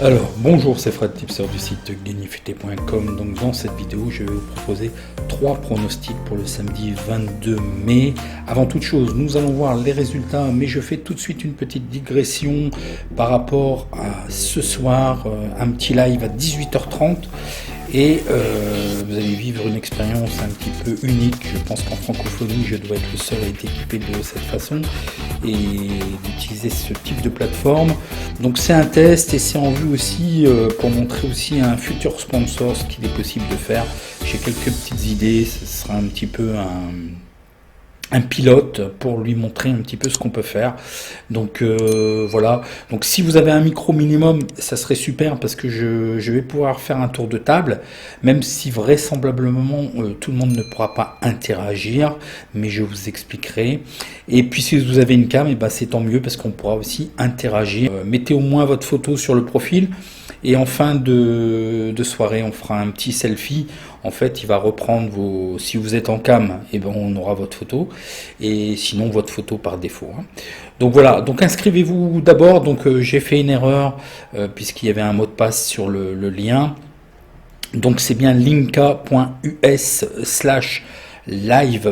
Alors, bonjour, c'est Fred, tipster du site gagnifité.com. Donc, dans cette vidéo, je vais vous proposer 3 pronostics pour le samedi 22 mai. Avant toute chose, nous allons voir les résultats, mais je fais tout de suite une petite digression par rapport à ce soir, un petit live à 18h30. Et vous allez vivre une expérience un petit peu unique. Je pense qu'en francophonie, je dois être le seul à être équipé de cette façon et d'utiliser ce type de plateforme. Donc c'est un test et c'est en vue aussi pour montrer aussi un futur sponsor ce qu'il est possible de faire. J'ai quelques petites idées, ce sera un petit peu un pilote pour lui montrer un petit peu ce qu'on peut faire. Donc voilà. Donc si vous avez un micro minimum, ça serait super parce que je vais pouvoir faire un tour de table, même si vraisemblablement tout le monde ne pourra pas interagir, mais je vous expliquerai. Et puis si vous avez une cam, et ben c'est tant mieux parce qu'on pourra aussi interagir. Mettez au moins votre photo sur le profil. Et en fin de soirée, on fera un petit selfie. En fait, il va reprendre vos... Si vous êtes en cam, eh ben, on aura votre photo. Et sinon, votre photo par défaut. Donc voilà, donc inscrivez-vous d'abord. Donc j'ai fait une erreur puisqu'il y avait un mot de passe sur le lien. Donc c'est bien linka.us/live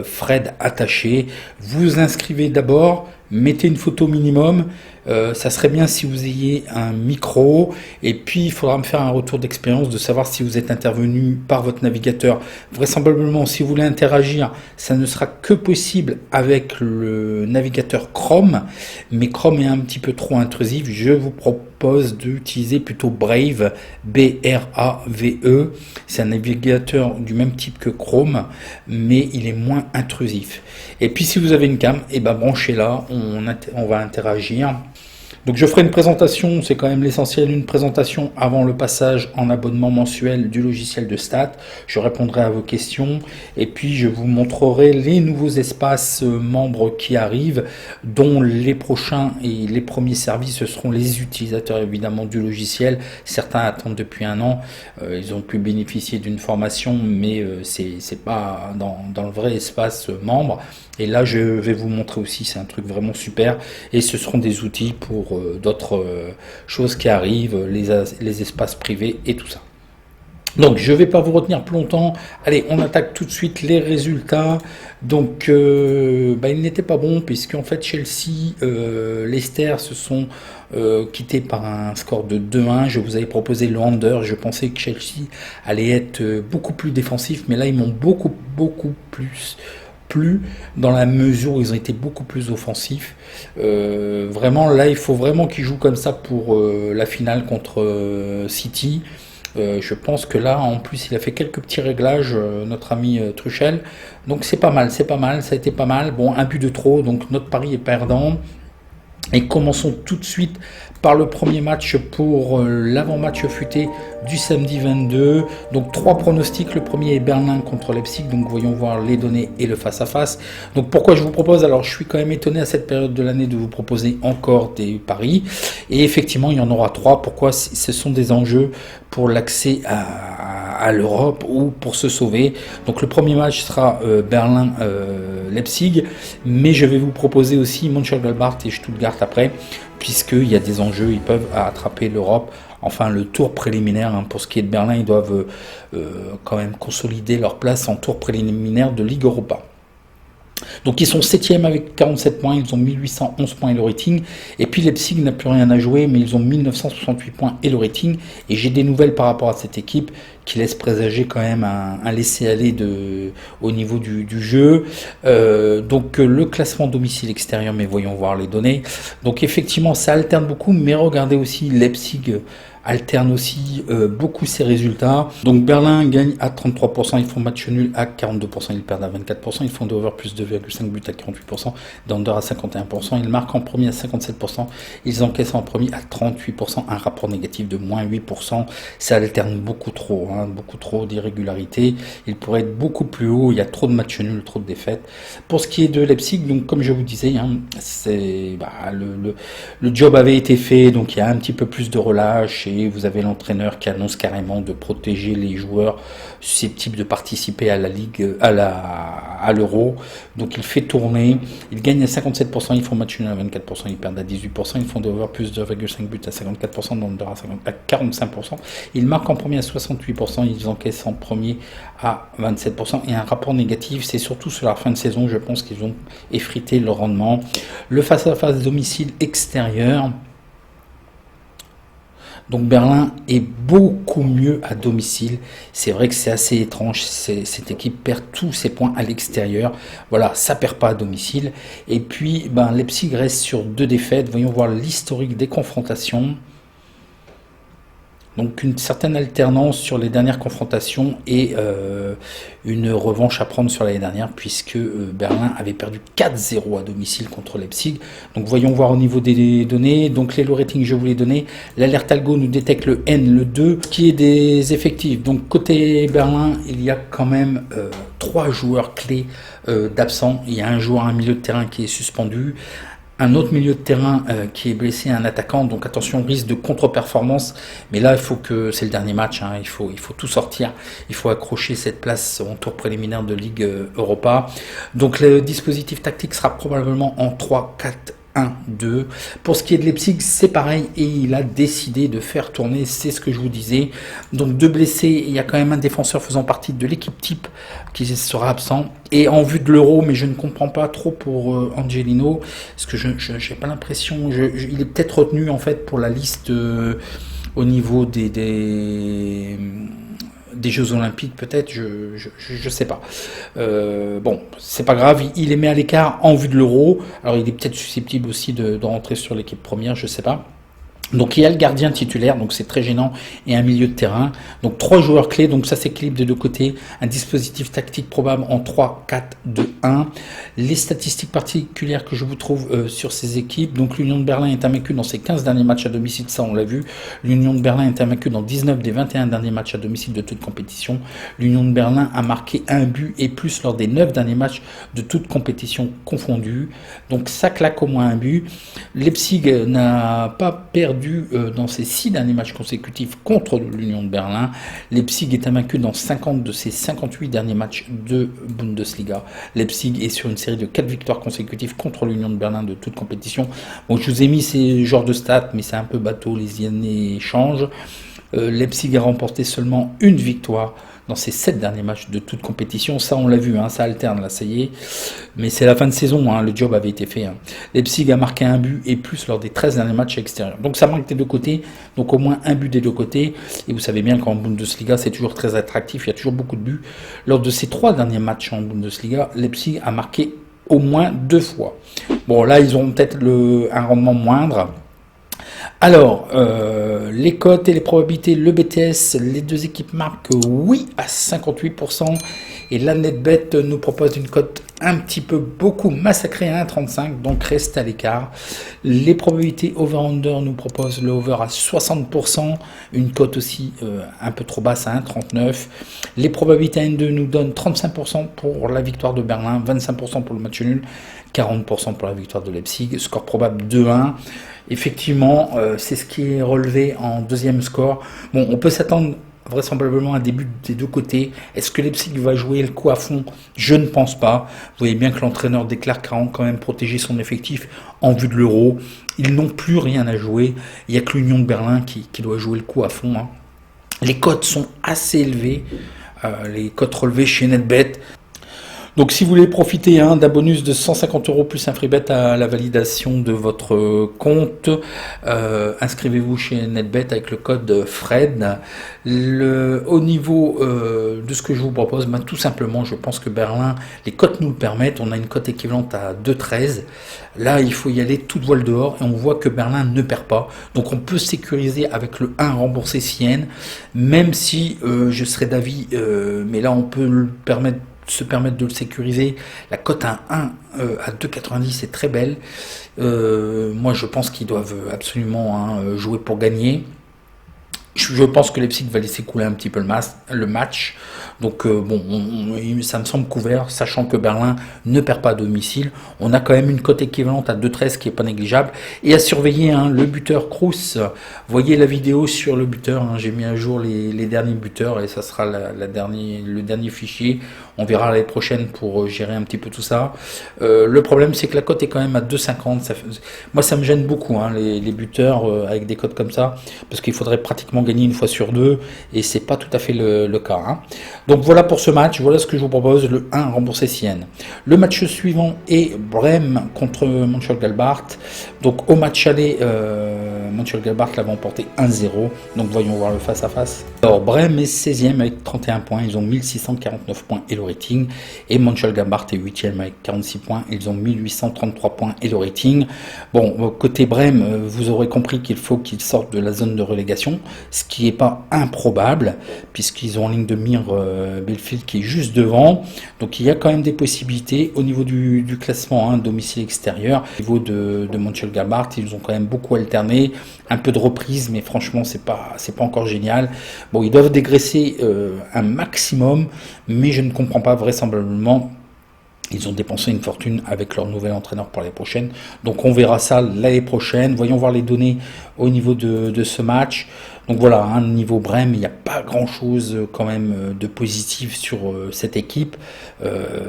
Fred attaché. Vous inscrivez d'abord, mettez une photo minimum. Ça serait bien si vous ayez un micro et puis il faudra me faire un retour d'expérience de savoir si vous êtes intervenu par votre navigateur. Vraisemblablement, si vous voulez interagir, ça ne sera que possible avec le navigateur Chrome, mais Chrome est un petit peu trop intrusif. Je vous propose d'utiliser plutôt Brave, B-R-A-V-E. C'est un navigateur du même type que Chrome, mais il est moins intrusif. Et puis si vous avez une cam, et ben branchez-la, on va interagir. Donc je ferai une présentation, c'est quand même l'essentiel, une présentation avant le passage en abonnement mensuel du logiciel de Stat. Je répondrai à vos questions et puis je vous montrerai les nouveaux espaces membres qui arrivent, dont les prochains et les premiers services, ce seront les utilisateurs évidemment du logiciel. Certains attendent depuis un an, ils ont pu bénéficier d'une formation, mais c'est pas dans le vrai espace membre. Et là, je vais vous montrer aussi, c'est un truc vraiment super. Et ce seront des outils pour d'autres choses qui arrivent, les espaces privés et tout ça. Donc, je ne vais pas vous retenir plus longtemps. Allez, on attaque tout de suite les résultats. Donc, il n'était pas bon, puisqu'en fait, Chelsea, Leicester se sont quittés par un score de 2-1. Je vous avais proposé le under. Je pensais que Chelsea allait être beaucoup plus défensif, mais là, ils m'ont beaucoup plus dans la mesure où ils ont été beaucoup plus offensifs. Vraiment, là, il faut vraiment qu'ils jouent comme ça pour la finale contre City. Je pense que là, en plus, il a fait quelques petits réglages, notre ami Tuchel. Donc c'est pas mal, ça a été pas mal. Bon, un but de trop, donc notre pari est perdant. Et commençons tout de suite par le premier match pour l'avant-match futé du samedi 22. Donc 3 pronostics. Le premier est Berlin contre Leipzig. Donc voyons voir les données et le face-à-face. Donc pourquoi je vous propose, alors je suis quand même étonné à cette période de l'année de vous proposer encore des paris. Et effectivement, il y en aura 3. Pourquoi? Ce sont des enjeux pour l'accès à l'Europe ou pour se sauver. Donc le premier match sera Berlin-Leipzig. Mais je vais vous proposer aussi Mönchengladbach et Stuttgart après, puisqu'il y a des enjeux, ils peuvent attraper l'Europe, enfin le tour préliminaire. Pour ce qui est de Berlin, ils doivent quand même consolider leur place en tour préliminaire de Ligue Europa. Donc ils sont 7e avec 47 points, ils ont 1811 points et le rating. Et puis Leipzig n'a plus rien à jouer, mais ils ont 1968 points et le rating. Et j'ai des nouvelles par rapport à cette équipe qui laisse présager quand même un laisser-aller au niveau du jeu. Donc le classement domicile extérieur, mais voyons voir les données. Donc effectivement, ça alterne beaucoup, mais regardez aussi Leipzig alterne aussi beaucoup ses résultats. Donc Berlin gagne à 33%, ils font match nul à 42%, ils perdent à 24%, ils font des over plus 2,5 buts à 48%, des under à 51%, ils marquent en premier à 57%, ils encaissent en premier à 38%, un rapport négatif de moins 8%, ça alterne beaucoup trop. hein, beaucoup trop d'irrégularités. Il pourrait être beaucoup plus haut, il y a trop de matchs nuls, trop de défaites. Pour ce qui est de Leipzig, donc comme je vous disais, hein, le job avait été fait, donc il y a un petit peu plus de relâche et vous avez l'entraîneur qui annonce carrément de protéger les joueurs susceptibles de participer à la Ligue, à l'Euro. Donc il fait tourner, il gagne à 57%, ils font match nul à 24%, ils perdent à 18%, ils font des over plus 2,5 buts à 54%, dans under à 45%. Ils marquent en premier à 68%, ils encaissent en premier à 27%. Et un rapport négatif, c'est surtout sur la fin de saison, je pense qu'ils ont effrité le rendement. Le face-à-face domicile extérieur, donc Berlin est beaucoup mieux à domicile. C'est vrai que c'est assez étrange. Cette équipe perd tous ses points à l'extérieur. Voilà, ça perd pas à domicile. Et puis, Leipzig reste sur 2 défaites. Voyons voir l'historique des confrontations. Donc une certaine alternance sur les dernières confrontations et une revanche à prendre sur l'année dernière puisque Berlin avait perdu 4-0 à domicile contre Leipzig. Donc voyons voir au niveau des données. Donc les low ratings je vous les donnais. L'alerte algo nous détecte le N, le 2, qui est des effectifs. Donc côté Berlin, il y a quand même 3 joueurs clés d'absents. Il y a un joueur, un milieu de terrain qui est suspendu. Un autre milieu de terrain qui est blessé, un attaquant, donc attention, risque de contre-performance. Mais là, il faut que c'est le dernier match, hein, il faut tout sortir. Il faut accrocher cette place en tour préliminaire de Ligue Europa. Donc le dispositif tactique sera probablement en 3-4. 1, 2. Pour ce qui est de Leipzig, c'est pareil et il a décidé de faire tourner, c'est ce que je vous disais. Donc 2 blessés, il y a quand même un défenseur faisant partie de l'équipe type qui sera absent. Et en vue de l'Euro, mais je ne comprends pas trop pour Angelino, parce que je n'ai pas l'impression, il est peut-être retenu en fait pour la liste au niveau des Jeux Olympiques, peut-être, je sais pas. Bon, c'est pas grave, il est mis à l'écart en vue de l'Euro. Alors, il est peut-être susceptible aussi de rentrer sur l'équipe première, je sais pas. Donc il y a le gardien titulaire, donc c'est très gênant, et un milieu de terrain. Donc 3 joueurs clés, donc ça s'équilibre des deux côtés. Un dispositif tactique probable en 3, 4, 2, 1. Les statistiques particulières que je vous trouve sur ces équipes. Donc l'Union de Berlin est invaincue dans ses 15 derniers matchs à domicile, ça on l'a vu. L'Union de Berlin est invaincue dans 19 des 21 derniers matchs à domicile de toute compétition. L'Union de Berlin a marqué un but et plus lors des 9 derniers matchs de toute compétition confondue. Donc ça claque au moins un but. Leipzig n'a pas perdu dans ses 6 derniers matchs consécutifs contre l'Union de Berlin. Leipzig est invaincu dans 50 de ses 58 derniers matchs de Bundesliga. Leipzig est sur une série de 4 victoires consécutives contre l'Union de Berlin de toute compétition. Bon, je vous ai mis ces genres de stats, mais c'est un peu bateau, les années changent. Leipzig a remporté seulement une victoire dans ses 7 derniers matchs de toute compétition. Ça, on l'a vu, hein, ça alterne, là, ça y est. Mais c'est la fin de saison, hein, le job avait été fait. Hein. Leipzig a marqué un but et plus lors des 13 derniers matchs extérieurs. Donc ça marque des deux côtés, donc au moins un but des deux côtés. Et vous savez bien qu'en Bundesliga, c'est toujours très attractif, il y a toujours beaucoup de buts. Lors de ces 3 derniers matchs en Bundesliga, Leipzig a marqué au moins 2 fois. Bon, là, ils ont peut-être un rendement moindre. Alors, les cotes et les probabilités, le BTS, les deux équipes marquent oui à 58%. Et la NetBet nous propose une cote un petit peu beaucoup massacrée à 1,35, donc reste à l'écart. Les probabilités over-under nous proposent le over à 60%, une cote aussi un peu trop basse à 1,39. Les probabilités N2 nous donnent 35% pour la victoire de Berlin, 25% pour le match nul, 40% pour la victoire de Leipzig, score probable 2-1. Effectivement, c'est ce qui est relevé en deuxième score. Bon, on peut s'attendre vraisemblablement à un début des deux côtés. Est-ce que Leipzig va jouer le coup à fond? Je ne pense pas. Vous voyez bien que l'entraîneur déclare qu'il a quand même protégé son effectif en vue de l'Euro. Ils n'ont plus rien à jouer. Il n'y a que l'Union de Berlin qui doit jouer le coup à fond. Hein. Les cotes sont assez élevées. Les cotes relevées chez NetBet. Donc si vous voulez profiter d'un bonus de 150 € plus un free bet à la validation de votre compte, inscrivez-vous chez NetBet avec le code FRED. Au niveau de ce que je vous propose, tout simplement, je pense que Berlin, les cotes nous le permettent. On a une cote équivalente à 2,13. Là, il faut y aller toute voile dehors et on voit que Berlin ne perd pas. Donc on peut sécuriser avec le 1 remboursé Sienne, même si je serais d'avis, mais là on peut se permettre de le sécuriser. La cote à 1 à 2,90 est très belle. Moi je pense qu'ils doivent absolument jouer pour gagner. Je pense que Leipzig va laisser couler un petit peu le match. Donc bon, ça me semble couvert, sachant que Berlin ne perd pas à domicile. On a quand même une cote équivalente à 2,13 qui est pas négligeable. Et à surveiller hein, le buteur Kroos. Voyez la vidéo sur le buteur. Hein, j'ai mis à jour les derniers buteurs et ça sera le dernier fichier. On verra l'année prochaine pour gérer un petit peu tout ça. Le problème, c'est que la cote est quand même à 2,50. Moi, ça me gêne beaucoup, hein, les buteurs avec des cotes comme ça, parce qu'il faudrait pratiquement gagner une fois sur deux, et c'est pas tout à fait le cas. Hein. Donc voilà pour ce match, voilà ce que je vous propose, le 1 remboursé Sienne. Le match suivant est Brême contre Mönchengladbach. Donc au match aller, Mönchengladbach l'avait emporté 1-0. Donc voyons voir le face-à-face. Alors Brême est 16e avec 31 points, ils ont 1649 points et le rating. Et Mönchengladbach est 8e avec 46 points, ils ont 1833 points et le rating. Bon, côté Brême, vous aurez compris qu'il faut qu'ils sortent de la zone de relégation, ce qui n'est pas improbable, puisqu'ils ont en ligne de mire Bielefeld qui est juste devant. Donc il y a quand même des possibilités au niveau du classement, hein, domicile extérieur. Au niveau de Mönchengladbach, ils ont quand même beaucoup alterné, un peu de reprise, mais franchement c'est pas encore génial. Bon, ils doivent dégraisser un maximum, mais je ne comprends pas vraisemblablement. Ils ont dépensé une fortune avec leur nouvel entraîneur pour l'année prochaine. Donc on verra ça l'année prochaine. Voyons voir les données au niveau de ce match. Donc voilà, hein, niveau Brême, il n'y a pas grand-chose quand même de positif sur cette équipe.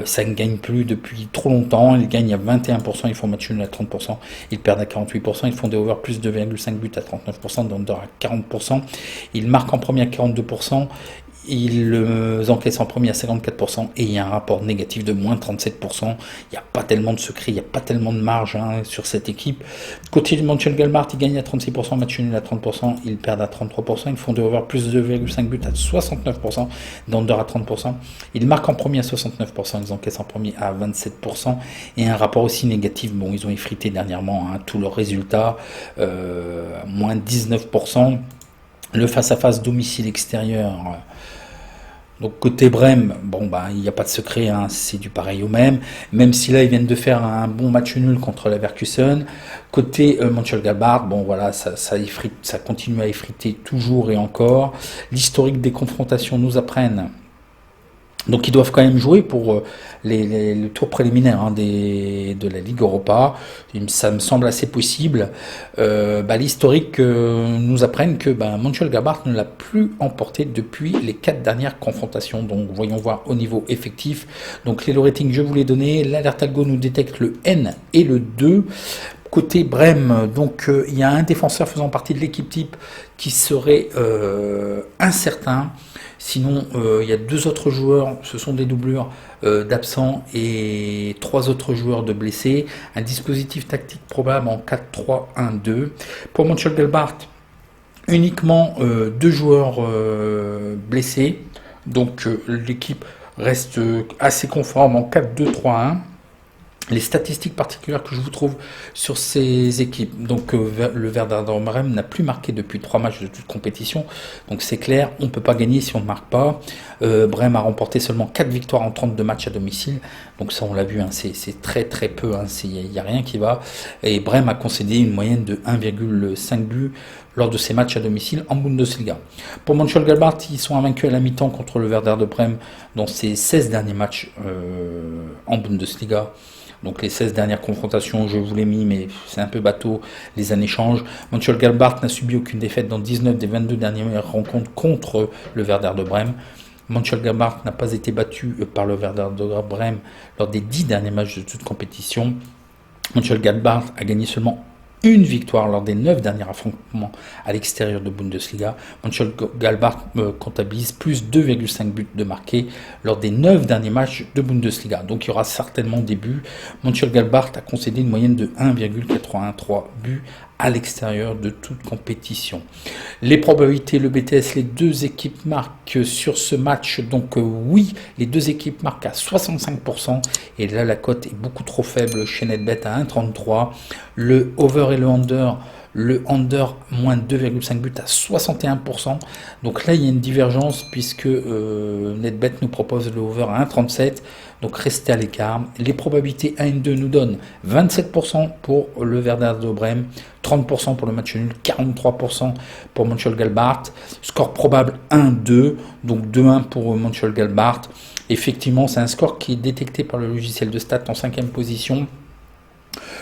Ça ne gagne plus depuis trop longtemps. Ils gagnent à 21%, ils font match nul à 30%. Ils perdent à 48%, ils font des over plus 2,5 buts à 39%, des under à 40%. Ils marquent en premier à 42%. Ils encaissent en premier à 54% et il y a un rapport négatif de moins 37%. Il n'y a pas tellement de secret, il n'y a pas tellement de marge hein, sur cette équipe. Côté de Mönchengladbach, ils gagnent à 36%, match nul à 30%, ils perdent à 33%, ils font des over plus 2,5 buts à 69%, d'under à 30%. Ils marquent en premier à 69%, ils encaissent en premier à 27% et un rapport aussi négatif. Bon, ils ont effrité dernièrement hein, tous leurs résultats, moins 19%. Le face-à-face domicile extérieur. Donc côté Brême, bon bah il n'y a pas de secret, hein, c'est du pareil au même si là ils viennent de faire un bon match nul contre la Leverkusen. Côté Mönchengladbach, bon voilà, ça effrite, ça continue à effriter toujours et encore. L'historique des confrontations nous apprennent. Donc ils doivent quand même jouer pour le tour préliminaire hein, de la Ligue Europa. Ça me semble assez possible. L'historique nous apprenne que Mönchengladbach ne l'a plus emporté depuis les 4 dernières confrontations. Donc voyons voir au niveau effectif. Donc les rating je vous l'ai donné. L'alerte algo nous détecte le N et le 2. Côté Brême, donc il y a un défenseur faisant partie de l'équipe type qui serait incertain. Sinon, il y a 2 autres joueurs, ce sont des doublures d'absents et 3 autres joueurs de blessés. Un dispositif tactique probable en 4-3-1-2. Pour Mönchengladbach, uniquement 2 joueurs blessés. Donc l'équipe reste assez conforme en 4-2-3-1. Les statistiques particulières que je vous trouve sur ces équipes, donc le Werder Brême n'a plus marqué depuis 3 matchs de toute compétition, donc c'est clair, on ne peut pas gagner si on ne marque pas. Brême a remporté seulement 4 victoires en 32 matchs à domicile, donc ça on l'a vu, hein, c'est très très peu, il n'y a rien qui va, et Brême a concédé une moyenne de 1,5 buts lors de ces matchs à domicile en Bundesliga. Pour Mönchengladbach, ils sont invaincus à la mi-temps contre le Werder de Brême dans ses 16 derniers matchs en Bundesliga. Donc les 16 dernières confrontations, je vous l'ai mis, mais c'est un peu bateau, les années changent. Mönchengladbach n'a subi aucune défaite dans 19 des 22 dernières rencontres contre le Werder de Brême. Mönchengladbach n'a pas été battu par le Werder de Brême lors des 10 derniers matchs de toute compétition. Mönchengladbach a gagné seulement une victoire lors des 9 derniers affrontements à l'extérieur de Bundesliga. Mönchengladbach comptabilise plus 2,5 buts de marqués lors des 9 derniers matchs de Bundesliga. Donc il y aura certainement des buts. Mönchengladbach a concédé une moyenne de 1,83 buts à l'extérieur de toute compétition. Les probabilités, le BTS, les 2 équipes marquent sur ce match. Donc oui, les 2 équipes marquent à 65%. Et là, la cote est beaucoup trop faible chez NetBet à 1,33. Le over et le under le under moins 2,5 buts à 61%. Donc là, il y a une divergence puisque NetBet nous propose le over à 1,37. Donc restez à l'écart. Les probabilités 1-2 nous donnent 27% pour le Werder de Brême, 30% pour le match nul, 43% pour Mönchengladbach. Score probable 1-2, donc 2-1 pour Mönchengladbach. Effectivement, c'est un score qui est détecté par le logiciel de stats en 5e position.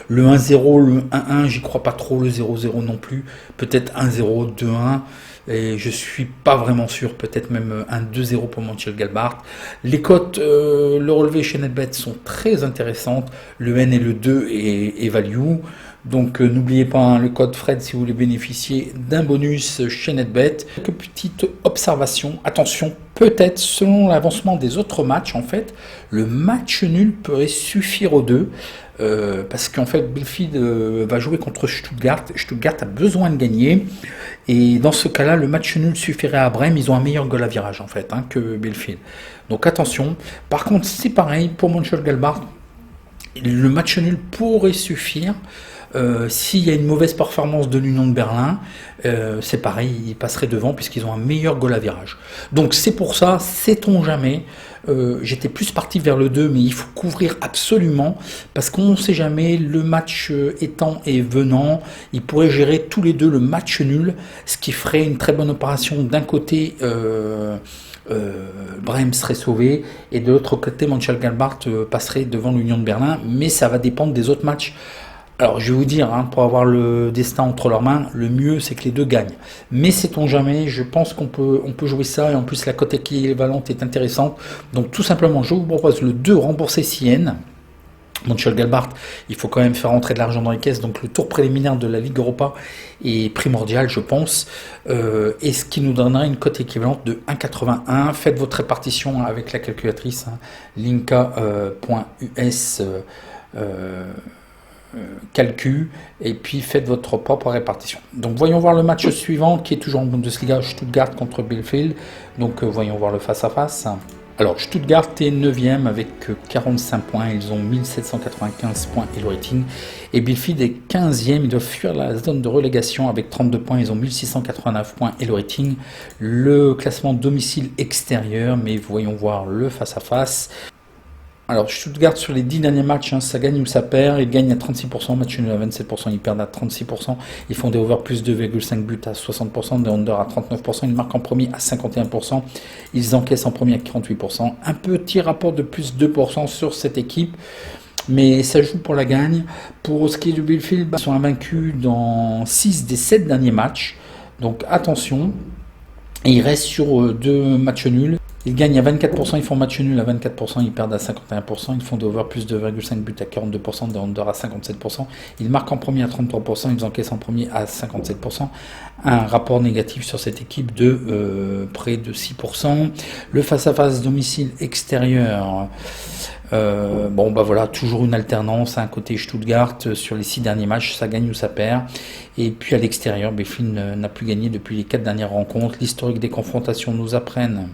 Le 1-0, le 1-1, j'y crois pas trop, le 0-0 non plus. Peut-être 1-0, 2-1. Et je suis pas vraiment sûr, peut-être même un 2-0 pour Mönchengladbach. Les cotes, le relevé chez NetBet sont très intéressantes. Le N et le 2 est value. Donc n'oubliez pas le code Fred si vous voulez bénéficier d'un bonus chez NetBet. Quelques petites observations. Attention, peut-être selon l'avancement des autres matchs, en fait, le match nul pourrait suffire aux deux. Parce qu'en fait, Bielefeld va jouer contre Stuttgart. Stuttgart a besoin de gagner. Et dans ce cas-là, le match nul suffirait à Brême. Ils ont un meilleur goal à virage, en fait, que Bielefeld. Donc attention. Par contre, c'est pareil pour Mönchengladbach. Le match nul pourrait suffire. S'il y a une mauvaise performance de l'Union de Berlin, c'est pareil, ils passeraient devant puisqu'ils ont un meilleur goal à virage. Donc c'est pour ça, sait-on jamais, j'étais plus parti vers le 2, mais il faut couvrir absolument parce qu'on ne sait jamais, le match étant et venant, ils pourraient gérer tous les deux le match nul, ce qui ferait une très bonne opération. D'un côté, Brême serait sauvé et de l'autre côté, Mönchengladbach passerait devant l'Union de Berlin, mais ça va dépendre des autres matchs. Alors je vais vous dire, pour avoir le destin entre leurs mains, le mieux c'est que les deux gagnent. Mais sait-on jamais, je pense qu'on peut jouer ça, et en plus la cote équivalente est intéressante. Donc tout simplement, je vous propose le 2 remboursé CN. Mönchengladbach, il faut quand même faire rentrer de l'argent dans les caisses, donc le tour préliminaire de la Ligue Europa est primordial, je pense, et ce qui nous donnera une cote équivalente de 1,81. Faites votre répartition avec la calculatrice, linka.us calcul, et puis faites votre propre répartition. Donc voyons voir le match suivant qui est toujours en Bundesliga, Stuttgart contre Bielefeld. Donc voyons voir le face-à-face. Alors Stuttgart est 9e avec 45 points, ils ont 1795 points et le rating. Et Bielefeld est 15e, ils doivent fuir la zone de relégation avec 32 points, ils ont 1689 points et le rating. Le classement domicile extérieur, mais voyons voir le face-à-face. Alors Stuttgart sur les 10 derniers matchs, ça gagne ou ça perd, ils gagnent à 36%, match nul à 27%, ils perdent à 36%, ils font des over plus 2,5 buts à 60%, des under à 39%, ils marquent en premier à 51%, ils encaissent en premier à 48%, un petit rapport de plus 2% sur cette équipe, mais ça joue pour la gagne. Pour ce qui est du Bielefeld, ils sont invaincus dans 6 des 7 derniers matchs, donc attention, et ils restent sur 2 matchs nuls. Ils gagnent à 24%, ils font match nul à 24%, ils perdent à 51%, ils font des over plus 2,5 buts à 42%, des under à 57%, ils marquent en premier à 33%, ils encaissent en premier à 57%, un rapport négatif sur cette équipe de près de 6%. Le face-à-face domicile extérieur, voilà, toujours une alternance, côté Stuttgart, sur les 6 derniers matchs, ça gagne ou ça perd. Et puis à l'extérieur, Bielefeld n'a plus gagné depuis les 4 dernières rencontres. L'historique des confrontations nous apprennent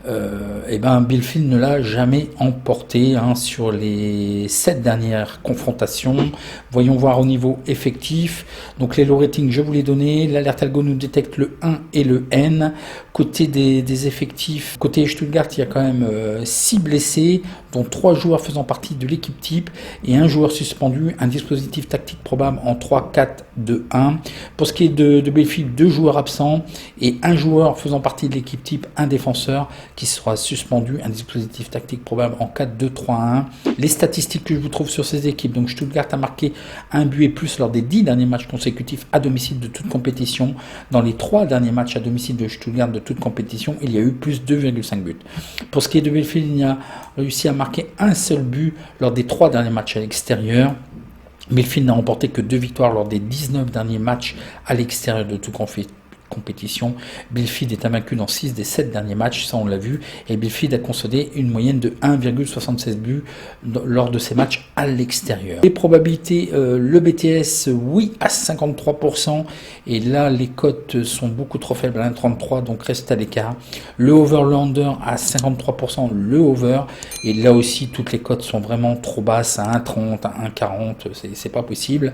Bielefeld ne l'a jamais emporté sur les 7 dernières confrontations. Voyons voir au niveau effectif. Donc les low ratings, je vous les donné. L'alerte algo nous détecte le 1 et le N. Côté des effectifs, côté Stuttgart, il y a quand même 6 blessés, dont 3 joueurs faisant partie de l'équipe type et un joueur suspendu. Un dispositif tactique probable en 3-4-2-1. Pour ce qui est de Bielefeld, 2 joueurs absents et un joueur faisant partie de l'équipe type, un défenseur qui sera suspendu, un dispositif tactique probable en 4-2-3-1. Les statistiques que je vous trouve sur ces équipes, donc Stuttgart a marqué un but et plus lors des 10 derniers matchs consécutifs à domicile de toute compétition. Dans les 3 derniers matchs à domicile de Stuttgart de toute compétition, il y a eu plus 2,5 buts. Pour ce qui est de Bielefeld, il a réussi à marquer un seul but lors des 3 derniers matchs à l'extérieur. Bielefeld n'a remporté que 2 victoires lors des 19 derniers matchs à l'extérieur de toute compétition. Bielefeld est invaincu dans 6 des 7 derniers matchs, ça on l'a vu, et Bielefeld a concédé une moyenne de 1,76 buts lors de ces matchs à l'extérieur. Les probabilités, le BTS, oui à 53%, et là les cotes sont beaucoup trop faibles à 1,33, donc reste à l'écart. Le over-le-under à 53%, le over, et là aussi toutes les cotes sont vraiment trop basses, à 1,30, à 1,40, c'est pas possible.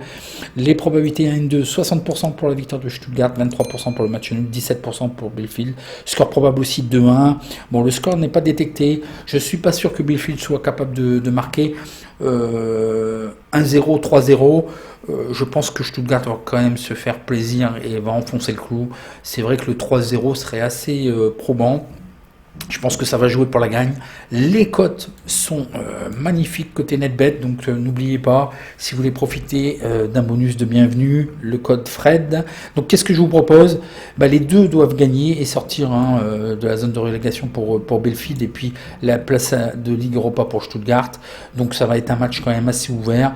Les probabilités 1-2, 60% pour la victoire de Stuttgart, 23% pour le match nul, 17% pour Bielefeld. Score probable aussi 2-1. Bon, le score n'est pas détecté. Je suis pas sûr que Bielefeld soit capable de marquer 1-0, 3-0. Je pense que Stuttgart va quand même se faire plaisir et va enfoncer le clou. C'est vrai que le 3-0 serait assez probant. Je pense que ça va jouer pour la gagne. Les cotes sont magnifiques côté NetBet, donc n'oubliez pas, si vous voulez profiter d'un bonus de bienvenue, le code Fred. Donc qu'est-ce que je vous propose? Les deux doivent gagner et sortir de la zone de relégation pour Bielefeld, et puis la place de Ligue Europa pour Stuttgart. Donc ça va être un match quand même assez ouvert.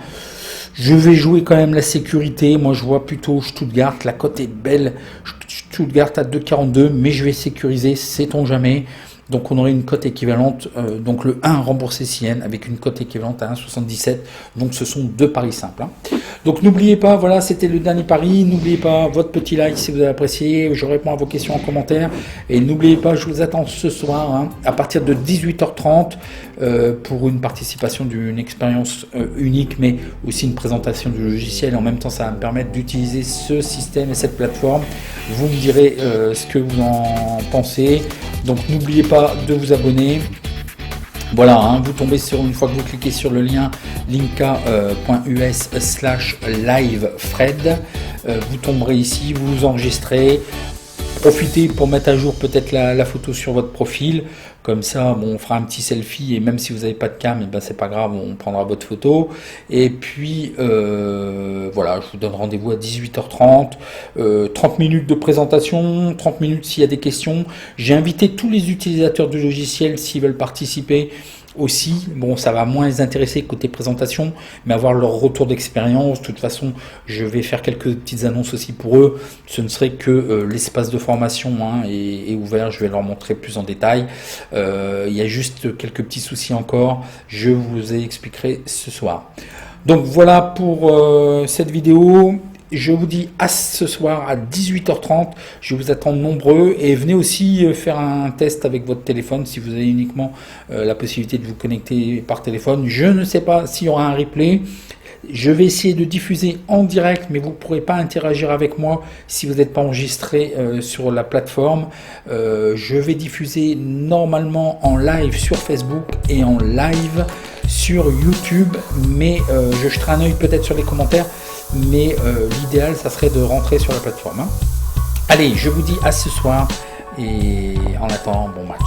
Je vais jouer quand même la sécurité. Moi, je vois plutôt Stuttgart. La cote est belle. Stuttgart à 2,42, mais je vais sécuriser, sait-on jamais. Donc on aurait une cote équivalente, donc le 1 remboursé CN avec une cote équivalente à 1,77. Donc ce sont deux paris simples. Donc n'oubliez pas, voilà, c'était le dernier pari. N'oubliez pas votre petit like si vous avez apprécié. Je réponds à vos questions en commentaire. Et n'oubliez pas, je vous attends ce soir à partir de 18h30 pour une participation d'une expérience unique, mais aussi une présentation du logiciel. En même temps, ça va me permettre d'utiliser ce système et cette plateforme. Vous me direz ce que vous en pensez. Donc n'oubliez pas de vous abonner. Voilà, vous tombez sur, une fois que vous cliquez sur le lien linka.us/livefred, vous tomberez ici, vous vous enregistrez. Profitez pour mettre à jour peut-être la photo sur votre profil. Comme ça, bon, on fera un petit selfie, et même si vous n'avez pas de cam, c'est pas grave, on prendra votre photo. Et puis, voilà, je vous donne rendez-vous à 18h30. 30 minutes de présentation, 30 minutes s'il y a des questions. J'ai invité tous les utilisateurs du logiciel s'ils veulent participer aussi. Bon, ça va moins les intéresser côté présentation, mais avoir leur retour d'expérience. De toute façon, je vais faire quelques petites annonces aussi pour eux. Ce ne serait que l'espace de formation est ouvert. Je vais leur montrer plus en détail. Il y a juste quelques petits soucis encore. Je vous expliquerai ce soir. Donc voilà pour cette vidéo. Je vous dis à ce soir à 18h30, je vous attends nombreux, et venez aussi faire un test avec votre téléphone si vous avez uniquement la possibilité de vous connecter par téléphone. Je ne sais pas s'il y aura un replay. Je vais essayer de diffuser en direct, mais vous ne pourrez pas interagir avec moi si vous n'êtes pas enregistré sur la plateforme. Je vais diffuser normalement en live sur Facebook et en live sur YouTube, mais je jeterai un œil peut-être sur les commentaires. Mais l'idéal, ça serait de rentrer sur la plateforme. Allez, je vous dis à ce soir, et en attendant, bon match.